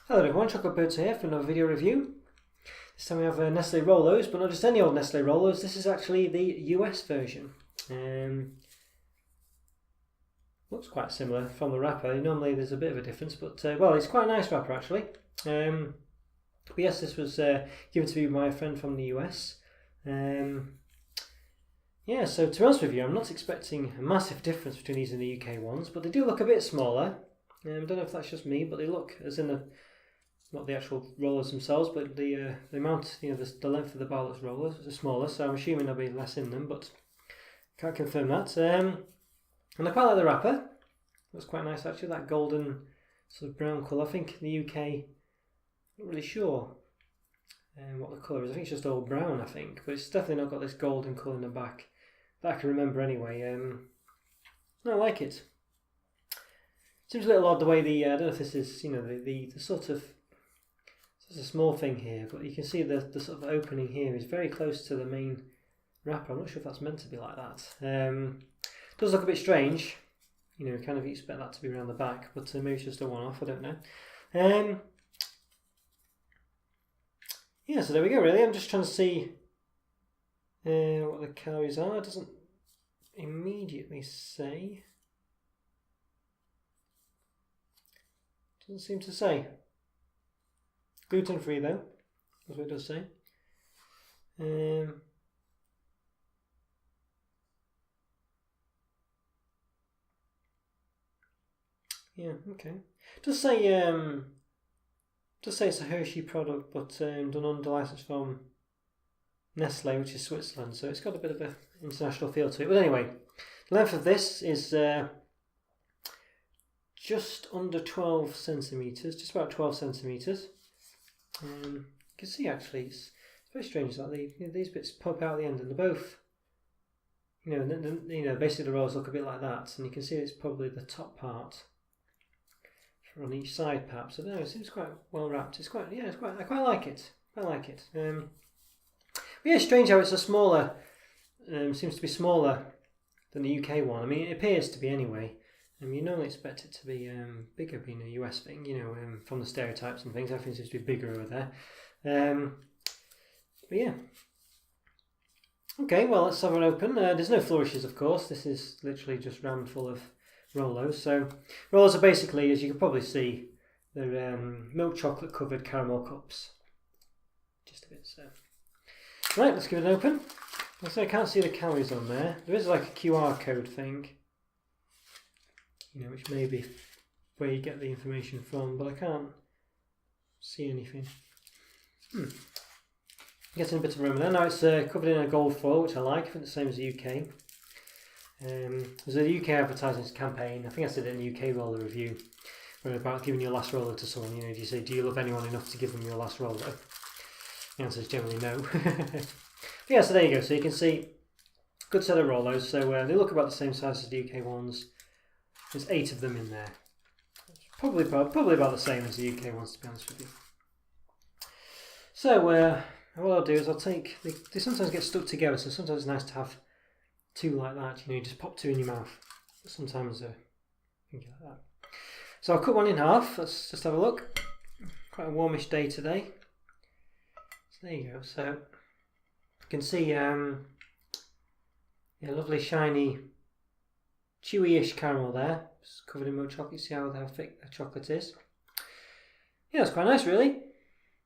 Hello everyone, Chocolo Roberto here for another video review. This time we have Nestlé Rolos, but not just any old Nestlé Rolos. This is actually the US version. Looks quite similar from the wrapper. Normally there's a bit of a difference, but well, it's quite a nice wrapper actually. But yes, this was given to me by a friend from the US. Yeah, so to be honest with you, I'm not expecting a massive difference between these and the UK ones, but they do look a bit smaller. I don't know if that's just me, but they look, as in not the actual rollers themselves, but the amount, the length of the bar that's rollers are smaller, so I'm assuming there'll be less in them, but can't confirm that. And I quite like the wrapper. Looks quite nice actually, that golden sort of brown colour. I think in the UK, not really sure what the colour is. I think it's just all brown, I think, but it's definitely not got this golden colour in the back that I can remember anyway. I like it. Seems a little odd the way I don't know if this is, the sort of, there's a small thing here, but you can see the sort of opening here is very close to the main wrapper. I'm not sure if that's meant to be like that. Does look a bit strange, kind of expect that to be around the back, but maybe it's just a one-off, I don't know. Yeah, so there we go really. I'm just trying to see what the calories are. It doesn't immediately say. Doesn't seem to say. Gluten free though, that's what it does say. Yeah, okay. Does say it's a Hershey product, but done under license from Nestlé, which is Switzerland, so it's got a bit of an international feel to it. But anyway, the length of this is just under 12 centimetres, just about 12 centimetres. You can see actually it's very strange that these bits pop out at the end, and they're both, basically the rolls look a bit like that, and you can see it's probably the top part on each side perhaps. I don't know, it seems quite well wrapped. I quite like it. But yeah, it's strange how it's a smaller, seems to be smaller than the UK one. I mean, it appears to be anyway. You normally expect it to be bigger, being a US thing, from the stereotypes and things. Everything seems to be bigger over there. But yeah. Okay, well, let's have it open. There's no flourishes, of course. This is literally just rammed full of Rolos. So, Rolos are basically, as you can probably see, they're milk chocolate covered caramel cups. Just a bit so. Right, let's give it an open. So I can't see the calories on there. There is like a QR code thing, which may be where you get the information from, but I can't see anything. Getting a bit of aroma there. Now it's covered in a gold foil, which I like. I think the same as the UK. There's a UK advertising campaign. I think I said it in the UK roller review, where about giving your last roller to someone. Do you say, do you love anyone enough to give them your last roller? The answer is generally no. But yeah, so there you go. So you can see, good set of Rolos. So they look about the same size as the UK ones. There's 8 of them in there. Probably about the same as the UK ones, to be honest with you. So what I'll do is I'll take, they sometimes get stuck together, so sometimes it's nice to have 2 like that. You just pop 2 in your mouth. But sometimes think like that. So I'll cut one in half. Let's just have a look. Quite a warmish day today. So there you go. So you can see lovely shiny chewy-ish caramel there, just covered in milk chocolate. See how thick the chocolate is. Yeah, it's quite nice really.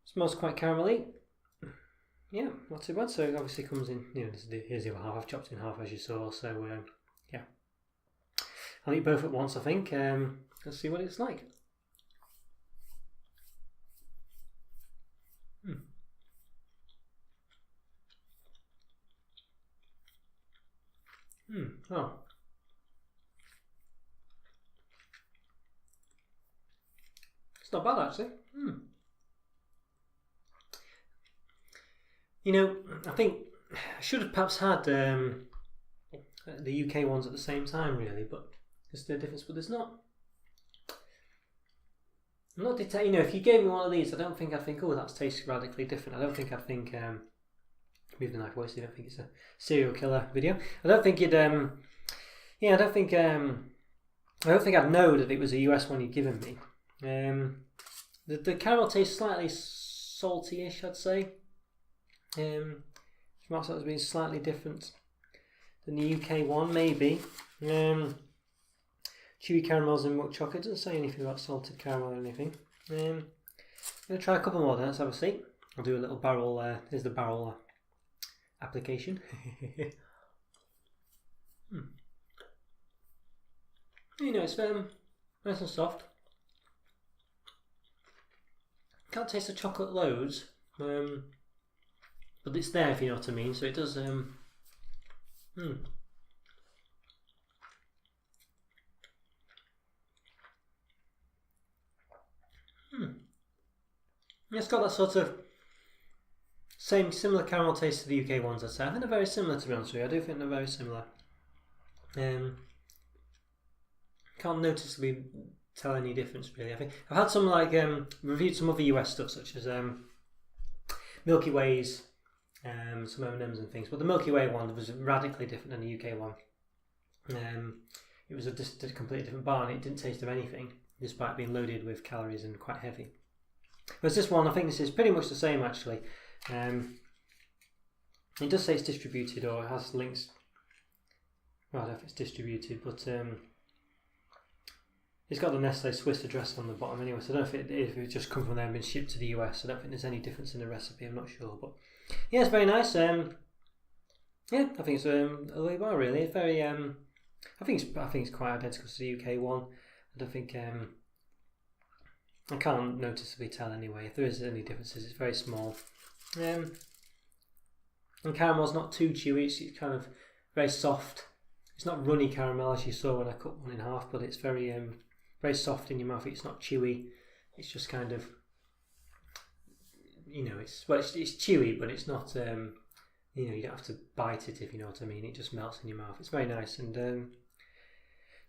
Smells quite caramelly. Yeah, not too bad. So it obviously comes in, here's the other half. I've chopped in half as you saw. So yeah, I'll eat both at once I think. Let's see what it's like. Oh. It's not bad actually. I think I should have perhaps had the UK ones at the same time really, but there's no difference. But there's not. I'm not if you gave me one of these, I don't think I'd think, oh, that's tastes radically different. I don't think I'd think, move the knife away so you don't think it's a serial killer video. I don't think you'd, I don't think I'd know that it was a US one you'd given me. The caramel tastes slightly salty-ish, I'd say. Marks out as being slightly different than the UK one, maybe. Chewy caramels and milk chocolate. Doesn't say anything about salted caramel or anything. I'm going to try a couple more then. Let's have a see. I'll do a little barrel. Here's the barrel application. You know, it's nice and soft. Can't taste the chocolate loads, but it's there, if you know what I mean. So it does. It's got that sort of similar caramel taste to the UK ones, I'd say. I think they're very similar, to be honest with you. I do think they're very similar. Can't noticeably tell any difference, really. I think I've had some reviewed some other US stuff, such as Milky Ways, some M&Ms and things. But the Milky Way one was radically different than the UK one. It was just a completely different bar, and it didn't taste of anything, despite being loaded with calories and quite heavy. Whereas this one, I think this is pretty much the same, actually. It does say it's distributed, or it has links. Well, I don't know if it's distributed, but it's got the Nestlé Swiss address on the bottom anyway, so I don't know if it just come from there and been shipped to the US. I don't think there's any difference in the recipe, I'm not sure. But yeah, it's very nice. Yeah, I think it's a lovely bar, really. It's very, I think it's quite identical to the UK one. I don't think, I can't noticeably tell anyway. If there is any differences, it's very small. And caramel's not too chewy, it's kind of very soft. It's not runny caramel as you saw when I cut one in half, but it's very very soft in your mouth. It's not chewy. It's just kind of, you know, it's chewy, but it's not, you know, you don't have to bite it, if you know what I mean. It just melts in your mouth. It's very nice and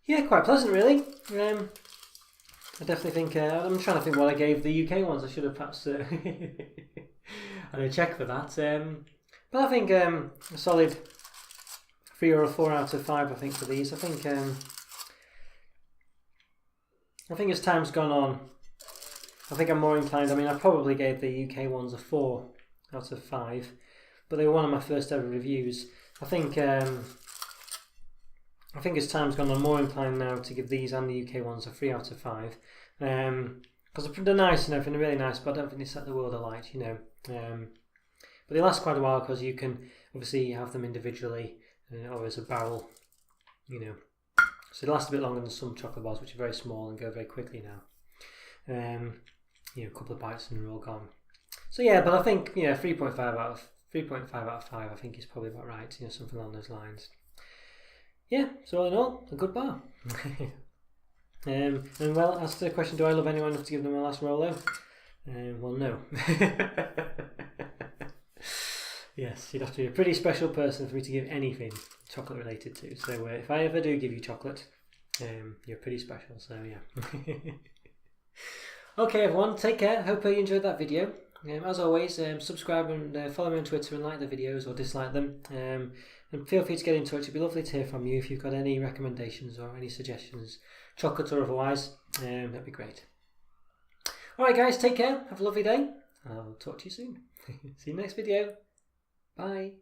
yeah, quite pleasant, really. I definitely think, I'm trying to think what I gave the UK ones. I should have perhaps had a check for that. But I think a solid 3 or a 4 out of 5, I think, for these. I think as time's gone on, I think I'm more inclined. I mean, I probably gave the UK ones a 4 out of 5, but they were one of my first ever reviews. I think as time's gone on, I'm more inclined now to give these and the UK ones a 3 out of 5. Because they're nice and everything, they're really nice, but I don't think they set the world alight, you know. But they last quite a while because you can obviously have them individually or as a barrel, you know. So they last a bit longer than some chocolate bars, which are very small and go very quickly now. You know, a couple of bites and they're all gone. So yeah, but I think, yeah, 3.5 out of 5 I think is probably about right, you know, something along those lines. Yeah, so all in all, a good bar. And well, as to the question, do I love anyone enough to give them my last Rolo? Well, no. Yes, you'd have to be a pretty special person for me to give anything chocolate related to. So if I ever do give you chocolate, you're pretty special, so yeah. Okay everyone, take care. Hope you enjoyed that video. As always, subscribe and follow me on Twitter and like the videos or dislike them. And feel free to get in touch. It'd be lovely to hear from you if you've got any recommendations or any suggestions, chocolate or otherwise. That'd be great. Alright guys, take care. Have a lovely day. I'll talk to you soon. See you next video. Bye.